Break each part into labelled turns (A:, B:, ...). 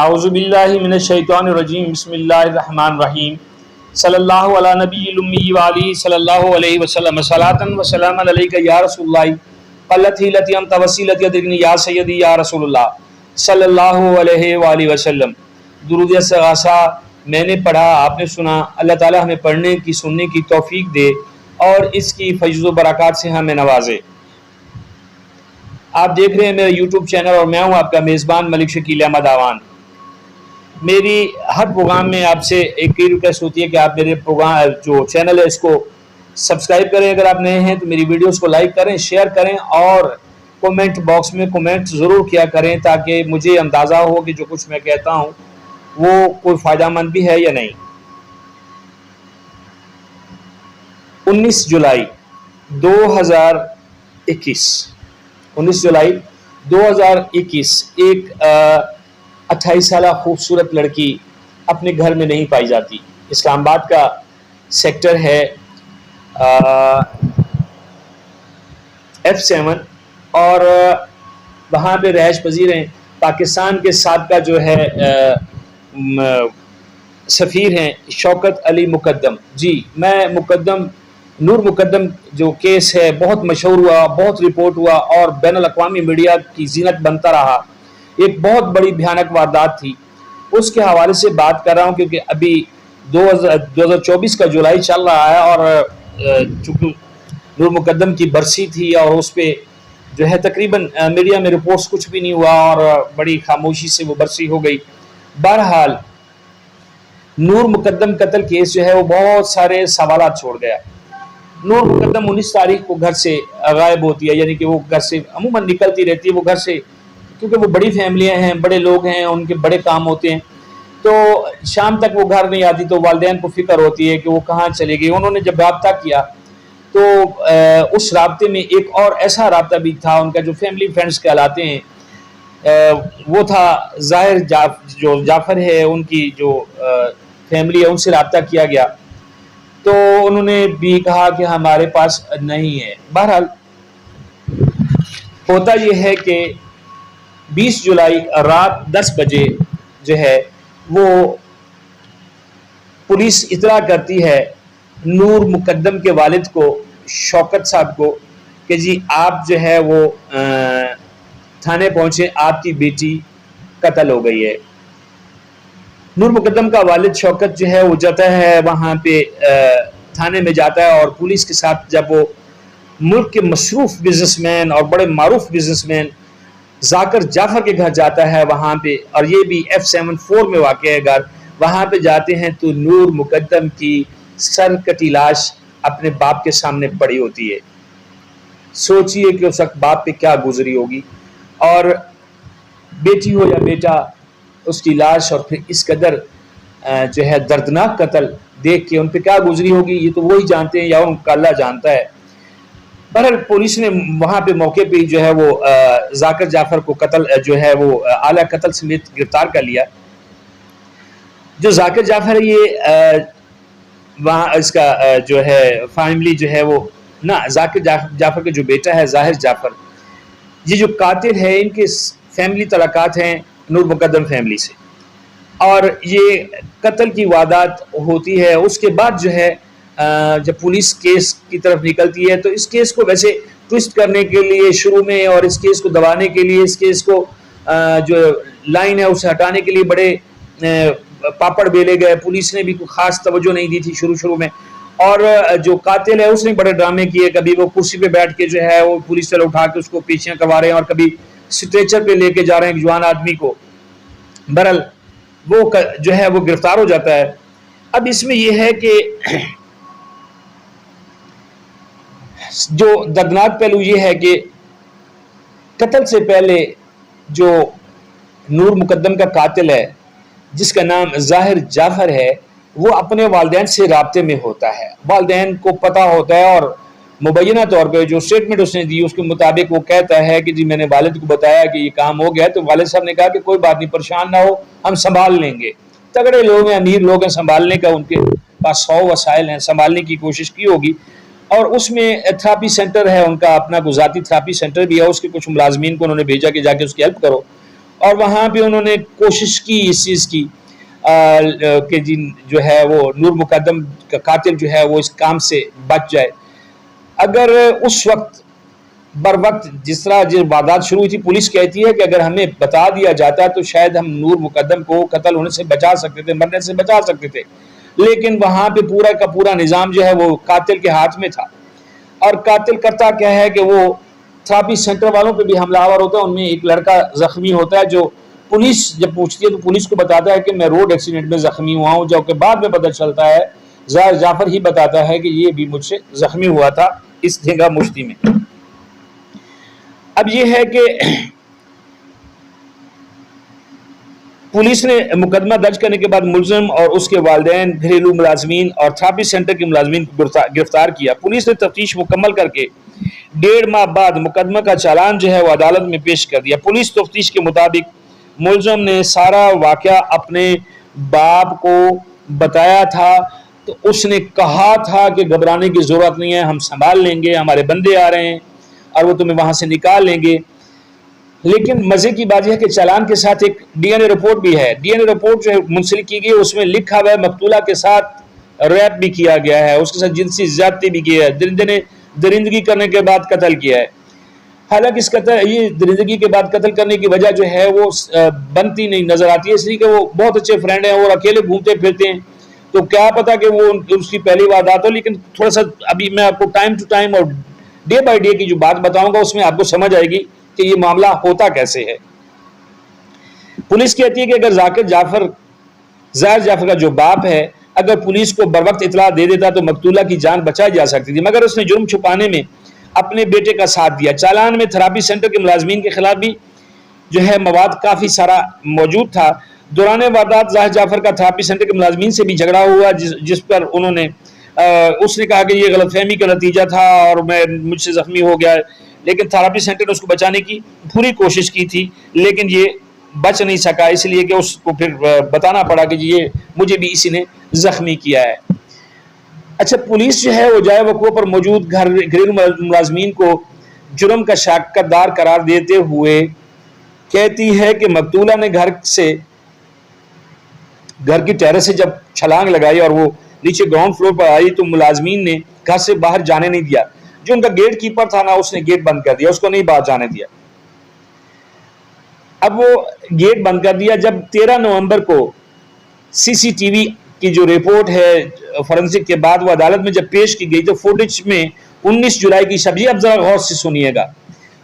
A: اعوذ باللہ من الشیطان الرجیم بسم اللہ الرحمن الرحیم صلی اللہ علی نبی الامی وعلی صلی اللہ علیہ وسلم صلاۃ و سلام علیک یا رسول اللہ قلت حیلتی انت وسیلتی ادرکنی یا سیدی یا رسول اللہ صلی اللہ علیہ وآلہ وسلم۔ درود استغاثہ میں نے پڑھا، آپ نے سنا۔ اللہ تعالی ہمیں پڑھنے کی سننے کی توفیق دے اور اس کی فیض و برکات سے ہمیں نوازے۔ آپ دیکھ رہے ہیں میرا یوٹیوب چینل اور میں ہوں آپ کا میزبان ملک شکیل احمد آوان۔ میری ہر پروگرام میں آپ سے ایک ہی ریکویسٹ ہوتی ہے کہ آپ میرے پروگرام جو چینل ہے اس کو سبسکرائب کریں، اگر آپ نئے ہیں تو میری ویڈیوز کو لائک کریں، شیئر کریں اور کومنٹ باکس میں کومنٹ ضرور کیا کریں تاکہ مجھے اندازہ ہو کہ جو کچھ میں کہتا ہوں وہ کوئی فائدہ مند بھی ہے یا نہیں۔ 19 جولائی 2021 ایک 28 سالہ خوبصورت لڑکی اپنے گھر میں نہیں پائی جاتی۔ اسلام آباد کا سیکٹر ہے F7 اور وہاں پہ رہائش پذیر ہیں۔ پاکستان کے سابقہ جو ہے سفیر ہیں شوکت علی مقدم جی، میں نور مقدم جو کیس ہے بہت مشہور ہوا، بہت رپورٹ ہوا اور بین الاقوامی میڈیا کی زینت بنتا رہا۔ ایک بہت بڑی بھیانک واردات تھی، اس کے حوالے سے بات کر رہا ہوں کیونکہ ابھی 2024 کا جولائی چل رہا ہے اور چونکہ نور مقدم کی برسی تھی اور اس پہ جو ہے تقریباً میڈیا میں رپورٹس کچھ بھی نہیں ہوا اور بڑی خاموشی سے وہ برسی ہو گئی۔ بہرحال نور مقدم قتل کیس جو ہے وہ بہت سارے سوالات چھوڑ گیا۔ نور مقدم 19 تاریخ کو گھر سے غائب ہوتی ہے، یعنی کہ وہ گھر سے عموماً نکلتی رہتی ہے، وہ گھر سے، کیونکہ وہ بڑی فیملیاں ہیں، بڑے لوگ ہیں، ان کے بڑے کام ہوتے ہیں، تو شام تک وہ گھر نہیں آتی تو والدین کو فکر ہوتی ہے کہ وہ کہاں چلے گئی۔ انہوں نے جب رابطہ کیا تو اس رابطے میں ایک اور ایسا رابطہ بھی تھا، ان کا جو فیملی فرینڈز کہلاتے ہیں، وہ تھا ظاہر جو جعفر ہے، ان کی جو فیملی ہے ان سے رابطہ کیا گیا تو انہوں نے بھی کہا کہ ہمارے پاس نہیں ہے۔ بہرحال ہوتا یہ ہے کہ 20 جولائی رات 10 بجے جو ہے وہ پولیس اطلاع کرتی ہے نور مقدم کے والد کو، شوکت صاحب کو، کہ جی آپ جو ہے وہ تھانے پہنچے، آپ کی بیٹی قتل ہو گئی ہے۔ نور مقدم کا والد شوکت جو ہے وہ جاتا ہے وہاں پہ تھانے میں جاتا ہے اور پولیس کے ساتھ جب وہ ملک کے مصروف بزنس مین اور بڑے معروف بزنس مین ذاکر جعفر کے گھر جاتا ہے وہاں پہ، اور یہ بھی F74 میں واقع ہے گھر، وہاں پہ جاتے ہیں تو نور مقدم کی سر کٹی لاش اپنے باپ کے سامنے پڑی ہوتی ہے۔ سوچئے کہ اس وقت باپ پہ کیا گزری ہوگی، اور بیٹی ہو یا بیٹا، اس کی لاش اور پھر اس قدر جو ہے دردناک قتل دیکھ کے ان پہ کیا گزری ہوگی یہ تو وہی جانتے ہیں یا ان کا اللہ جانتا ہے۔ بہرحال پولیس نے وہاں پہ موقع پہ جو ہے وہ ذاکر جعفر کو قتل جو ہے وہ اعلیٰ قتل سمیت گرفتار کر لیا۔ جو ذاکر جعفر ہے یہ وہاں اس کا جو ہے فیملی جو ہے وہ ذاکر جعفر کا جو بیٹا ہے ظاہر جعفر، یہ جو قاتل ہے ان کے فیملی تعلقات ہیں نور مقدم فیملی سے، اور یہ قتل کی واردات ہوتی ہے۔ اس کے بعد جو ہے جب پولیس کیس کی طرف نکلتی ہے تو اس کیس کو ویسے ٹوسٹ کرنے کے لیے شروع میں اور اس کیس کو دبانے کے لیے، اس کیس کو جو لائن ہے اسے ہٹانے کے لیے بڑے پاپڑ بیلے گئے۔ پولیس نے بھی کوئی خاص توجہ نہیں دی تھی شروع میں، اور جو قاتل ہے اس نے بڑے ڈرامے کیے، کبھی وہ کرسی پہ بیٹھ کے جو ہے وہ پولیس والے اٹھا کے اس کو پیچھیاں کروا رہے ہیں اور کبھی سٹریچر پہ لے کے جا رہے ہیں ایک جوان آدمی کو۔ بہرحال وہ جو ہے وہ گرفتار ہو جاتا ہے۔ اب اس میں یہ ہے کہ جو دردناک پہلو یہ ہے کہ قتل سے پہلے جو نور مقدم کا قاتل ہے جس کا نام ظاہر جعفر ہے، وہ اپنے والدین سے رابطے میں ہوتا ہے، والدین کو پتہ ہوتا ہے، اور مبینہ طور پہ جو سٹیٹمنٹ اس نے دی اس کے مطابق وہ کہتا ہے کہ جی میں نے والد کو بتایا کہ یہ کام ہو گیا، تو والد صاحب نے کہا کہ کوئی بات نہیں، پریشان نہ ہو، ہم سنبھال لیں گے۔ تگڑے لوگ ہیں، امیر لوگ ہیں، سنبھالنے کا ان کے پاس 100 وسائل ہیں، سنبھالنے کی کوشش کی ہوگی۔ اور اس میں تھراپی سینٹر ہے ان کا اپنا، ذاتی تھراپی سینٹر بھی ہے، اس کے کچھ ملازمین کو انہوں نے بھیجا کہ جا کے اس کی ہیلپ کرو، اور وہاں پہ انہوں نے کوشش کی اس چیز کی کہ جو ہے وہ نور مقدم کا قاتل جو ہے وہ اس کام سے بچ جائے۔ اگر اس وقت بر وقت جس طرح واردات شروع ہوئی تھی، پولیس کہتی ہے کہ اگر ہمیں بتا دیا جاتا تو شاید ہم نور مقدم کو قتل ہونے سے بچا سکتے تھے، مرنے سے بچا سکتے تھے، لیکن وہاں پہ پورا کا پورا نظام جو ہے وہ قاتل کے ہاتھ میں تھا۔ اور قاتل کرتا کیا ہے کہ وہ تھراپی سینٹر والوں پہ بھی حملہ آور ہوتا ہے۔ ان میں ایک لڑکا زخمی ہوتا ہے جو پولیس جب پوچھتی ہے تو پولیس کو بتاتا ہے کہ میں روڈ ایکسیڈنٹ میں زخمی ہوا ہوں، جو کہ بعد میں پتہ چلتا ہے ظاہر جعفر ہی بتاتا ہے کہ یہ بھی مجھ سے زخمی ہوا تھا اس جگہ مشتی میں۔ اب یہ ہے کہ پولیس نے مقدمہ درج کرنے کے بعد ملزم اور اس کے والدین، گھریلو ملازمین اور تھراپی سینٹر کے ملازمین کو گرفتار کیا۔ پولیس نے تفتیش مکمل کر کے 1.5 ماہ بعد مقدمہ کا چالان جو ہے وہ عدالت میں پیش کر دیا۔ پولیس تفتیش کے مطابق ملزم نے سارا واقعہ اپنے باپ کو بتایا تھا، تو اس نے کہا تھا کہ گھبرانے کی ضرورت نہیں ہے، ہم سنبھال لیں گے، ہمارے بندے آ رہے ہیں اور وہ تمہیں وہاں سے نکال لیں گے۔ لیکن مزے کی بات یہ ہے کہ چالان کے ساتھ ایک ڈی این اے رپورٹ بھی ہے۔ ڈی این اے رپورٹ جو منسلک کی گئی اس میں لکھا ہوا ہے مقتولہ کے ساتھ ریپ بھی کیا گیا ہے، اس کے ساتھ جنسی زیادتی بھی کی ہے، درندگی کرنے کے بعد قتل کیا ہے۔ حالانکہ اس قتل یہ درندگی کے بعد قتل کرنے کی وجہ جو ہے وہ بنتی نہیں نظر آتی ہے، اس لیے کہ وہ بہت اچھے فرینڈ ہیں اور اکیلے گھومتے پھرتے ہیں، تو کیا پتا کہ وہ اس کی پہلی واردات ہو۔ لیکن تھوڑا سا ابھی میں آپ کو ٹائم ٹو ٹائم اور ڈے بائی ڈے کی جو بات بتاؤں گا اس میں آپ کو سمجھ آئے گی کہ یہ معاملہ ہوتا کیسے ہے۔ پولیس کہتی ہے کہ اگر ظاہر جعفر کا جو باپ ہے اگر پولیس کو بر وقت اطلاع دے دیتا تو مقتولہ کی جان بچائی جا سکتی تھی، مگر اس نے جرم چھپانے میں اپنے بیٹے کا ساتھ دیا۔ چالان میں تھراپی سینٹر کے ملازمین کے خلاف بھی جو ہے مواد کافی سارا موجود تھا۔ دوران واردات ظاہر جعفر کا تھراپی سینٹر کے ملازمین سے بھی جھگڑا ہوا، جس پر اس نے کہا کہ یہ غلط فہمی کا نتیجہ تھا اور مجھ سے زخمی ہو گیا، لیکن تھراپی سینٹر نے اس کو بچانے کی پوری کوشش کی تھی، لیکن یہ بچ نہیں سکا، اس لیے کہ اس کو پھر بتانا پڑا کہ یہ مجھے بھی اسی نے زخمی کیا ہے۔ اچھا، پولیس جو ہے وہ جائے وقوع پر موجود گھریلو ملازمین کو جرم کا شراکت قرار دیتے ہوئے کہتی ہے کہ مقتولہ نے گھر کی ٹیرس سے جب چھلانگ لگائی اور وہ نیچے گراؤنڈ فلور پر آئی تو ملازمین نے گھر سے باہر جانے نہیں دیا۔ جو ان کا گیٹ کیپر تھا نا اس نے گیٹ بند کر دیا، اس کو نہیں باہر جانے دیا۔ اب وہ گیٹ بند کر دیا۔ جب 13 نومبر کو سی سی ٹی وی کی جو رپورٹ ہے فورنسک کے بعد وہ عدالت میں جب پیش کی گئی تو فوٹیج میں 19 جولائی کی شب، یہ اب ذرا غور سے سنیے گا،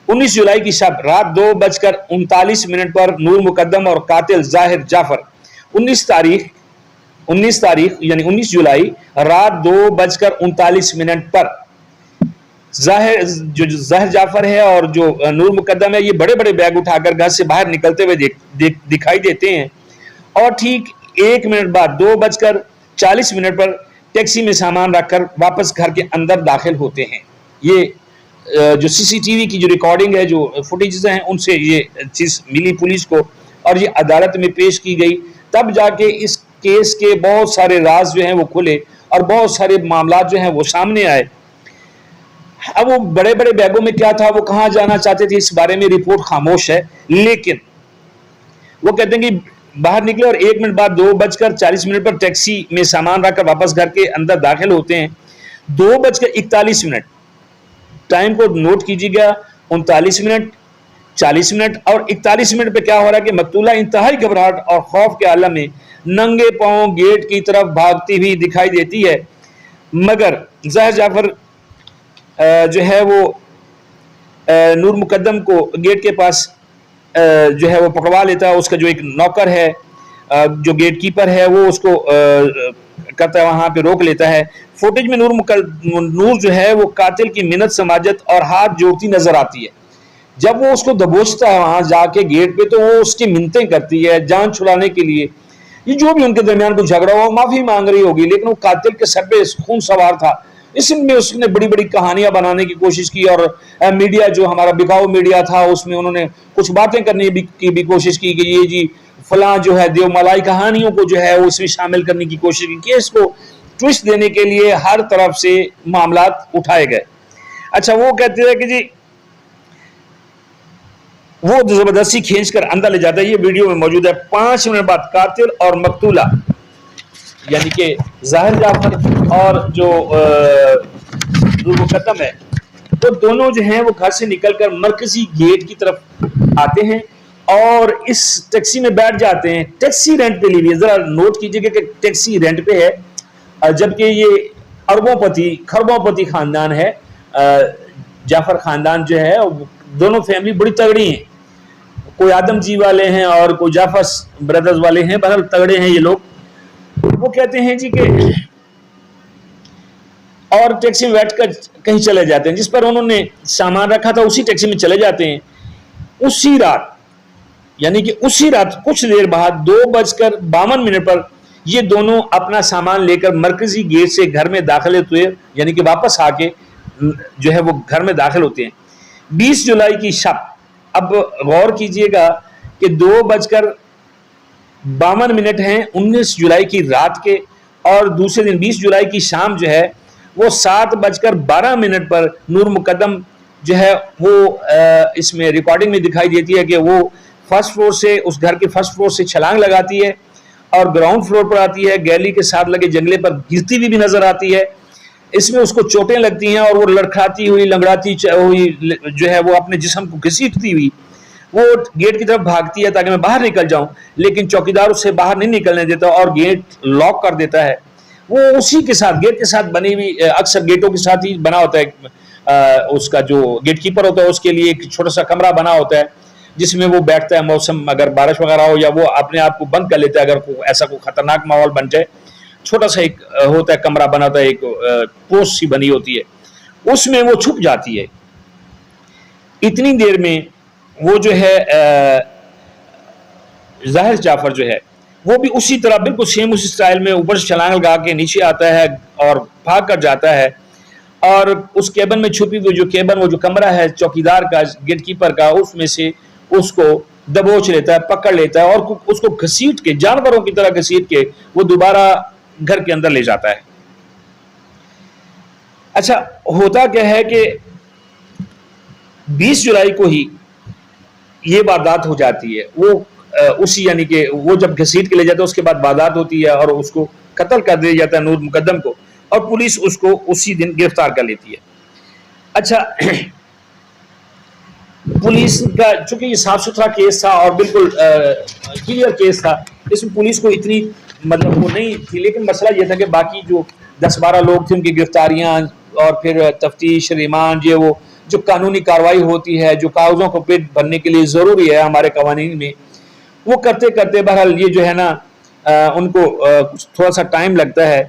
A: 19 جولائی کی شب رات 2:39 پر نور مقدم اور قاتل ظاہر جعفر 19 تاریخ یعنی 19 جولائی رات 2:39 پر ظاہر جعفر ہے اور جو نور مقدم ہے یہ بڑے بڑے بیگ اٹھا کر گھر سے باہر نکلتے ہوئے دکھائی دیتے ہیں، اور ٹھیک 1 منٹ بعد 2:40 پر ٹیکسی میں سامان رکھ کر واپس گھر کے اندر داخل ہوتے ہیں۔ یہ جو سی سی ٹی وی کی جو ریکارڈنگ ہے، جو فوٹیجز ہیں، ان سے یہ چیز ملی پولیس کو اور یہ عدالت میں پیش کی گئی۔ تب جا کے اس کیس کے بہت سارے راز جو ہیں وہ کھلے اور بہت سارے معاملات جو ہیں وہ سامنے آئے۔ اب وہ بڑے بڑے بیگوں میں کیا تھا، وہ کہاں جانا چاہتے تھے، اس بارے میں رپورٹ خاموش ہے، لیکن وہ کہتے ہیں کہ باہر نکلے اور 1 منٹ بعد 2:40 پر ٹیکسی میں سامان رکھ کر واپس گھر کے اندر داخل ہوتے ہیں۔ 2:41 ٹائم کو نوٹ کیجیے گا، 39 40 اور 41 پہ کیا ہو رہا ہے کہ مقتولہ انتہائی گھبراہٹ اور خوف کے عالم میں ننگے پاؤں گیٹ کی طرف بھاگتی ہوئی دکھائی دیتی ہے، مگر ظاہر جعفر جو ہے وہ نور مقدم کو گیٹ کے پاس جو ہے وہ پکڑوا لیتا ہے۔ اس کا جو ایک نوکر ہے جو گیٹ کیپر ہے وہ اس کو کرتا ہے، وہاں پہ روک لیتا ہے۔ فوٹیج میں نور جو ہے وہ قاتل کی منت سماجت اور ہاتھ جوڑتی نظر آتی ہے۔ جب وہ اس کو دبوچتا ہے وہاں جا کے گیٹ پہ تو وہ اس کی منتیں کرتی ہے جان چھڑانے کے لیے، یہ جو بھی ان کے درمیان کچھ جھگڑا ہوا معافی مانگ رہی ہوگی، لیکن وہ قاتل کے سر پہ خون سوار تھا۔ اس میں اس نے بڑی بڑی کہانیاں بنانے کی کوشش کی، اور میڈیا جو ہمارا بکاؤ میڈیا تھا اس میں انہوں نے کچھ باتیں کرنے کی بھی کوشش کی کہ یہ جی فلاں جو ہے دیو ملائی کہانیوں کو جو ہے اس میں شامل کرنے کی کوشش کی، کہ اس کو ٹویسٹ دینے کے لیے ہر طرف سے معاملات اٹھائے گئے۔ اچھا، وہ کہتے ہیں کہ جی وہ زبردستی کھینچ کر اندر لے جاتا ہے. یہ ویڈیو میں موجود ہے. 5 منٹ بعد قاتل اور مقتولہ یعنی کہ ظاہر جعفر اور جو مقدم ہے وہ دونوں جو ہیں وہ گھر سے نکل کر مرکزی گیٹ کی طرف آتے ہیں اور اس ٹیکسی میں بیٹھ جاتے ہیں. ٹیکسی رینٹ پہ لی ہوئی ہے. ذرا نوٹ کیجئے کہ ٹیکسی رینٹ پہ ہے، جبکہ یہ اربوں پتی خربوں پتی خاندان ہے. جعفر خاندان جو ہے دونوں فیملی بڑی تگڑی ہیں. کوئی آدم جی والے ہیں اور کوئی جعفر برادرز والے ہیں، بہرحال تگڑے ہیں یہ لوگ. وہ کہتے ہیں جی کہ اور ٹیکسی میں بیٹھ کر کہیں چلے جاتے ہیں. جس پر انہوں نے سامان رکھا تھا اسی ٹیکسی میں چلے جاتے ہیں. اسی رات یعنی کہ اسی رات کچھ دیر بعد 2:52 پر یہ دونوں اپنا سامان لے کر مرکزی گیٹ سے گھر میں داخل ہوتے ہیں، یعنی کہ واپس آ کے جو ہے وہ گھر میں داخل ہوتے ہیں. 20 جولائی کی شب. اب غور کیجئے گا کہ 2:52 ہیں 19 جولائی کی رات کے، اور دوسرے دن 20 جولائی کی شام جو ہے وہ 7:12 پر نور مقدم جو ہے وہ اس میں ریکارڈنگ میں دکھائی دیتی ہے کہ وہ فرسٹ فلور سے اس گھر کے فرسٹ فلور سے چھلانگ لگاتی ہے اور گراؤنڈ فلور پر آتی ہے. گیلری کے ساتھ لگے جنگلے پر گرتی ہوئی بھی نظر آتی ہے. اس میں اس کو چوٹیں لگتی ہیں اور وہ لڑکھڑاتی ہوئی لنگڑاتی ہوئی جو ہے وہ اپنے جسم کو گھسیٹتی ہوئی وہ گیٹ کی طرف بھاگتی ہے تاکہ میں باہر نکل جاؤں، لیکن چوکیدار اسے باہر نہیں نکلنے دیتا اور گیٹ لاک کر دیتا ہے. وہ اسی کے ساتھ گیٹ کے ساتھ بنی ہوئی، اکثر گیٹوں کے ساتھ ہی بنا ہوتا ہے، اس کا جو گیٹ کیپر ہوتا ہے اس کے لیے ایک چھوٹا سا کمرہ بنا ہوتا ہے جس میں وہ بیٹھتا ہے. موسم اگر بارش وغیرہ ہو یا وہ اپنے آپ کو بند کر لیتا ہے اگر ایسا کوئی خطرناک ماحول بن جائے. چھوٹا سا ایک ہوتا ہے کمرہ بنا ہوتا ہے، ایک پوسٹ سی بنی ہوتی ہے، اس میں وہ چھپ جاتی ہے. اتنی دیر میں وہ جو ہے ظاہر جعفر جو ہے وہ بھی اسی طرح بالکل سیم اسی سٹائل میں اوپر سے چھلانگ لگا کے نیچے آتا ہے اور بھاگ کر جاتا ہے اور اس کیبن میں چھپی ہوئی جو کیبن وہ جو کمرہ ہے چوکیدار کا گیٹ کیپر کا اس میں سے اس کو دبوچ لیتا ہے، پکڑ لیتا ہے اور اس کو گھسیٹ کے جانوروں کی طرح گھسیٹ کے وہ دوبارہ گھر کے اندر لے جاتا ہے. اچھا ہوتا کیا ہے کہ 20 جولائی کو ہی یہ واردات ہو جاتی ہے. وہ اسی یعنی کہ وہ جب گھسیٹ کے لے جاتا ہے اس کے بعد واردات ہوتی ہے اور اس کو قتل کر دیا جاتا ہے نور مقدم کو، اور پولیس اس کو اسی دن گرفتار کر لیتی ہے. اچھا پولیس کا چونکہ یہ صاف ستھرا کیس تھا اور بالکل کلیئر کیس تھا، اس میں پولیس کو اتنی مطلب وہ نہیں تھی، لیکن مسئلہ یہ تھا کہ باقی جو 10-12 لوگ تھے ان کی گرفتاریاں اور پھر تفتیش ریمانڈ یہ وہ جو قانونی کارروائی ہوتی ہے جو کاغذوں کو پیٹ بھرنے کے لیے ضروری ہے ہمارے قوانین میں، وہ کرتے کرتے بہرحال یہ جو ہے نا ان کو تھوڑا سا ٹائم لگتا ہے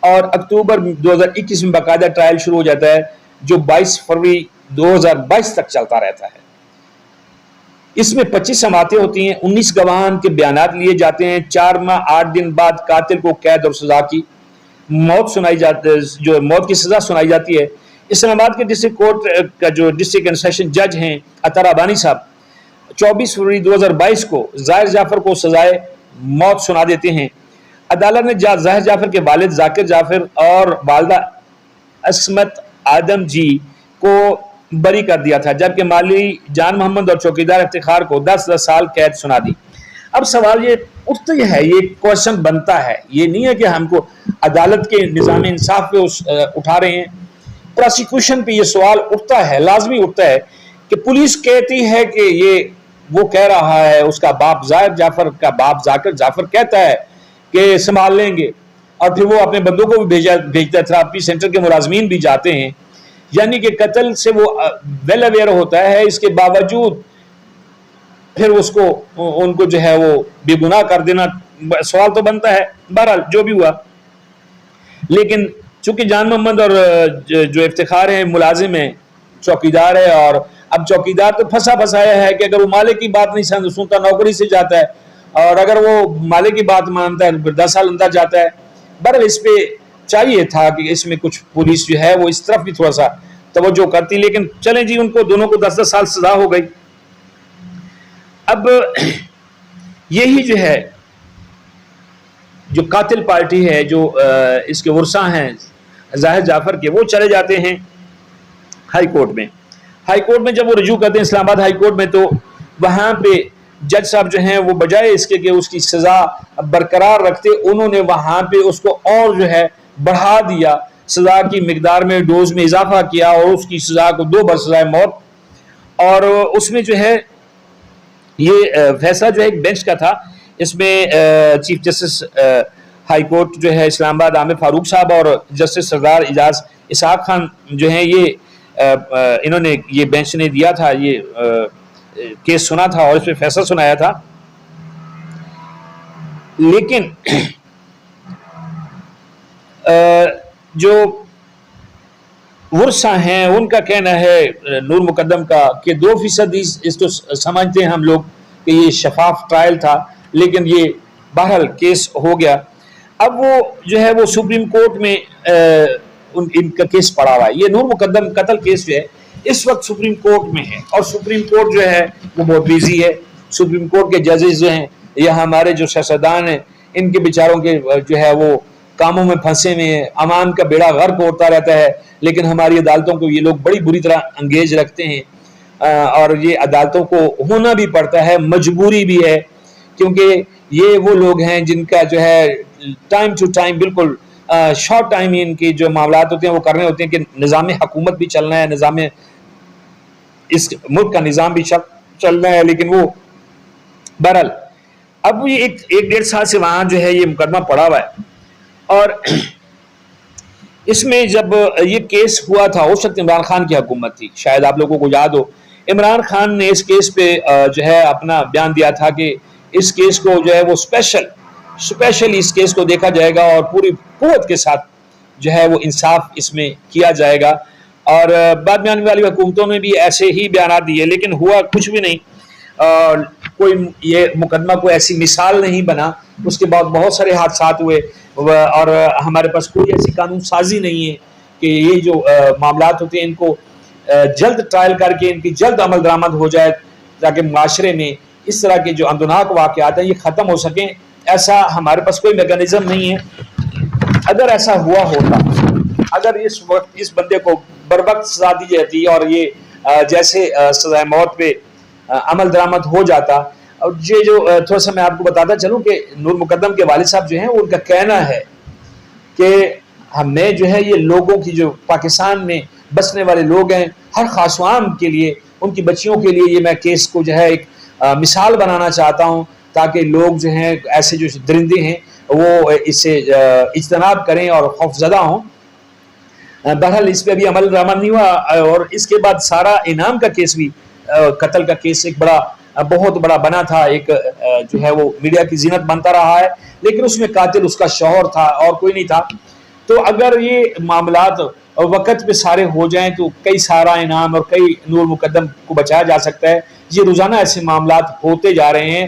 A: اور اکتوبر 2021 میں باقاعدہ ٹرائل شروع ہو جاتا ہے جو 22 فروری 2022 تک چلتا رہتا ہے. اس میں 25 سماعتیں ہوتی ہیں، 19 گواہان کے بیانات لیے جاتے ہیں. 4 ماہ 8 دن بعد قاتل کو قید اور سزا کی موت سنائی جاتی ہے، جو موت کی سزا سنائی جاتی ہے. اسلام آباد کے ڈسٹرکٹ کورٹ کا جو ڈسٹرکٹ اینڈ سیشن جج ہیں عطا ربانی صاحب 24 فروری 2022 کو ظاہر جعفر کو سزائے موت سنا دیتے ہیں. عدالت نے ظاہر جعفر کے والد ذاکر جعفر اور والدہ عصمت آدم جی کو بری کر دیا تھا، جبکہ مالی جان محمد اور چوکیدار افتخار کو 10 سال قید سنا دی. اب سوال یہ اٹھتا ہے، یہ کوشچن بنتا ہے، یہ نہیں ہے کہ ہم کو عدالت کے نظام انصاف پہ اٹھا رہے ہیں، پروسیکیوشن پہ یہ سوال اٹھتا ہے، لازمی اٹھتا ہے کہ پولیس کہتی ہے کہ یہ وہ کہہ رہا ہے، اس کا باپ ظاہر جعفر کا باپ ذاکر جعفر کہتا ہے کہ سنبھال لیں گے، اور پھر وہ اپنے بندوں کو بھی بھیجتا ہے. تھراپی سینٹر کے ملازمین بھی جاتے ہیں، یعنی کہ قتل سے وہ ویل اویئر ہوتا ہے، اس کے باوجود پھر اس کو ان کو جو ہے وہ بے گناہ کر دینا سوال تو بنتا ہے. بہرحال جو بھی ہوا، لیکن چونکہ جان محمد اور جو افتخار ہیں ملازم ہیں، چوکیدار ہے، اور اب چوکیدار تو پھنسا پھنسایا ہے کہ اگر وہ مالک کی بات نہیں سنتا نوکری سے جاتا ہے، اور اگر وہ مالک کی بات مانتا ہے پھر 10 سال اندر جاتا ہے. بہرحال اس پہ چاہیے تھا کہ اس میں کچھ پولیس جو ہے وہ اس طرف بھی تھوڑا سا توجہ کرتی، لیکن چلیں جی ان کو دونوں کو 10 سال سزا ہو گئی. اب یہی جو ہے جو قاتل پارٹی ہے، جو اس کے ورثاء ہیں ظاہر جعفر کے، وہ چلے جاتے ہیں ہائی کورٹ میں. ہائی کورٹ میں جب وہ رجوع کرتے ہیں اسلام آباد ہائی کورٹ میں، تو وہاں پہ جج صاحب جو ہیں وہ بجائے اس کے کہ اس کی سزا برقرار رکھتے، انہوں نے وہاں پہ اس کو اور جو ہے بڑھا دیا، سزا کی مقدار میں ڈوز میں اضافہ کیا اور اس کی سزا کو 2 بر سزائے موت. اور اس میں جو ہے یہ فیصلہ جو ہے ایک بینچ کا تھا، اس میں چیف جسٹس ہائی کورٹ جو ہے اسلام آباد عامر فاروق صاحب اور جسٹس سردار اعجاز اسحاق خان جو ہیں یہ انہوں نے یہ بینچ نے دیا تھا، یہ کیس سنا تھا اور اس پہ فیصلہ سنایا تھا. لیکن جو ورثہ ہیں ان کا کہنا ہے نور مقدم کا کہ 2% اس کو سمجھتے ہیں ہم لوگ کہ یہ شفاف ٹرائل تھا، لیکن یہ بہرحال کیس ہو گیا. اب وہ جو ہے وہ سپریم کورٹ میں ان کا کیس پڑا ہوا ہے. یہ نور مقدم قتل کیس جو ہے اس وقت سپریم کورٹ میں ہے، اور سپریم کورٹ جو ہے وہ بہت بیزی ہے. سپریم کورٹ کے ججز جو ہیں یا ہمارے جو سیاستدان ہیں ان کے بیچاروں کے جو ہے وہ کاموں میں پھنسے ہوئے ہیں، عوام کا بیڑا غرق ہوتا رہتا ہے. لیکن ہماری عدالتوں کو یہ لوگ بڑی بری طرح انگیج رکھتے ہیں، اور یہ عدالتوں کو ہونا بھی پڑتا ہے، مجبوری بھی ہے، کیونکہ یہ وہ لوگ ہیں جن کا جو ہے ٹائم ٹو ٹائم بالکل شارٹ ٹائم ان کے جو معاملات ہوتے ہیں وہ کرنے ہوتے ہیں کہ نظام حکومت بھی چلنا ہے، نظام اس ملک کا نظام بھی چلنا ہے. لیکن وہ بہرحال اب یہ 1-1.5 سال سے وہاں جو ہے یہ مقدمہ پڑا ہوا ہے. اور اس میں جب یہ کیس ہوا تھا اس وقت عمران خان کی حکومت تھی، شاید آپ لوگوں کو یاد ہو. عمران خان نے اس کیس پہ جو ہے اپنا بیان دیا تھا کہ اس کیس کو جو ہے وہ اسپیشل اس کیس کو دیکھا جائے گا اور پوری قوت کے ساتھ جو ہے وہ انصاف اس میں کیا جائے گا. اور بعد میں آنے والی حکومتوں نے بھی ایسے ہی بیانات دیے، لیکن ہوا کچھ بھی نہیں. کوئی یہ مقدمہ کوئی ایسی مثال نہیں بنا. اس کے بعد بہت سارے حادثات ہوئے اور ہمارے پاس کوئی ایسی قانون سازی نہیں ہے کہ یہ جو معاملات ہوتے ہیں ان کو جلد ٹرائل کر کے ان کی جلد عمل درآمد ہو جائے تاکہ معاشرے میں اس طرح کے جو اندناک واقعات ہیں یہ ختم ہو سکیں. ایسا ہمارے پاس کوئی میکانزم نہیں ہے. اگر ایسا ہوا ہوتا، اگر اس وقت اس بندے کو بروقت سزا دی جاتی اور یہ جیسے سزائے موت پہ عمل درآمد ہو جاتا. اور یہ جو تھوڑا سا میں آپ کو بتاتا چلوں کہ نور مقدم کے والد صاحب جو ہیں ان کا کہنا ہے کہ ہمیں جو ہے یہ لوگوں کی جو پاکستان میں بسنے والے لوگ ہیں ہر خاص و عام کے لیے، ان کی بچیوں کے لیے یہ میں کیس کو جو ہے ایک مثال بنانا چاہتا ہوں تاکہ لوگ جو ہیں ایسے جو درندے ہیں وہ اس سے اجتناب کریں اور خوفزدہ ہوں. بہرحال اس پہ بھی عمل درآمد نہیں ہوا. اور اس کے بعد سارا انعام کا کیس بھی، قتل کا کیس ایک بہت بڑا بنا تھا، ایک جو ہے وہ میڈیا کی زینت بنتا رہا ہے، لیکن اس میں قاتل اس کا شوہر تھا اور کوئی نہیں تھا. تو اگر یہ معاملات وقت پہ سارے ہو جائیں تو کئی سارا انعام اور کئی نور مقدم کو بچایا جا سکتا ہے. یہ روزانہ ایسے معاملات ہوتے جا رہے ہیں،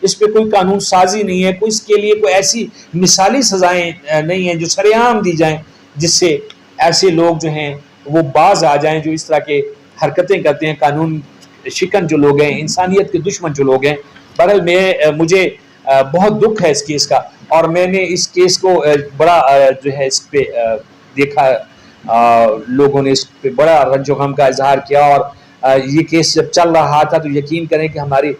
A: اس پہ کوئی قانون سازی نہیں ہے، کوئی اس کے لیے کوئی ایسی مثالی سزائیں نہیں ہیں جو سر عام دی جائیں جس سے ایسے لوگ جو ہیں وہ باز آ جائیں جو اس طرح کے حرکتیں کرتے ہیں، قانون شکن جو لوگ ہیں، انسانیت کے دشمن جو لوگ ہیں. بہرحال مجھے بہت دکھ ہے اس کیس کا، اور میں نے اس کیس کو بڑا جو ہے اس پہ دیکھا، لوگوں نے اس پہ بڑا رنج و غم کا اظہار کیا. اور یہ کیس جب چل رہا تھا تو یقین کریں کہ ہماری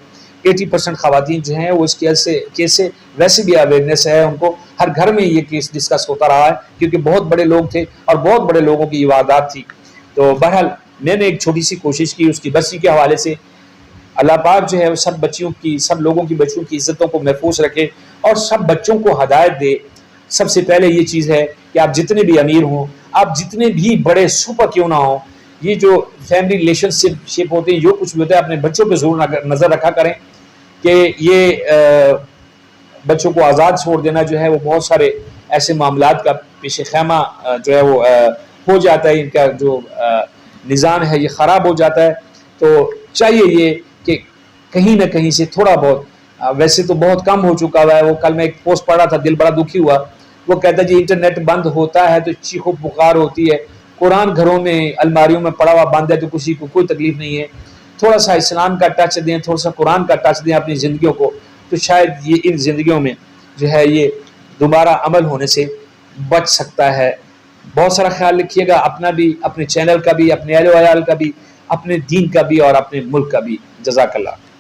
A: 80% خواتین جو ہیں وہ اس کیس سے ویسے بھی اویئرنیس ہے، ان کو ہر گھر میں یہ کیس ڈسکس ہوتا رہا ہے کیونکہ بہت بڑے لوگ تھے اور بہت بڑے لوگوں کی واردات تھی. تو بہرحال میں نے ایک چھوٹی سی کوشش کی اس کی بچی کے حوالے سے. اللہ پاک جو ہے وہ سب لوگوں کی بچوں کی عزتوں کو محفوظ رکھے اور سب بچوں کو ہدایت دے. سب سے پہلے یہ چیز ہے کہ آپ جتنے بھی امیر ہوں، آپ جتنے بھی بڑے سپر کیوں نہ ہوں، یہ جو فیملی ریلیشن شپ ہوتے ہیں جو کچھ بھی ہوتا ہے اپنے بچوں پہ ضرور نظر رکھا کریں کہ یہ بچوں کو آزاد چھوڑ دینا جو ہے وہ بہت سارے ایسے معاملات کا پیش خیمہ جو ہے وہ ہو جاتا ہے، ان کا جو نظام ہے یہ خراب ہو جاتا ہے. تو چاہیے یہ کہ کہیں نہ کہیں سے تھوڑا بہت، ویسے تو بہت کم ہو چکا ہوا ہے. وہ کل میں ایک پوسٹ پڑھا تھا، دل بڑا دکھی ہوا. وہ کہتا ہے جی انٹرنیٹ بند ہوتا ہے تو چیخ و پکار ہوتی ہے، قرآن گھروں میں الماریوں میں پڑا ہوا بند ہے تو کسی کو کوئی تکلیف نہیں ہے. تھوڑا سا اسلام کا ٹچ دیں، تھوڑا سا قرآن کا ٹچ دیں اپنی زندگیوں کو، تو شاید یہ ان زندگیوں میں جو ہے یہ دوبارہ عمل ہونے سے بچ سکتا ہے. بہت سارا خیال رکھیے گا، اپنا بھی، اپنے چینل کا بھی، اپنے اہل و عیال کا بھی. اپنے دین کا بھی اور اپنے ملک کا بھی. جزاک اللہ.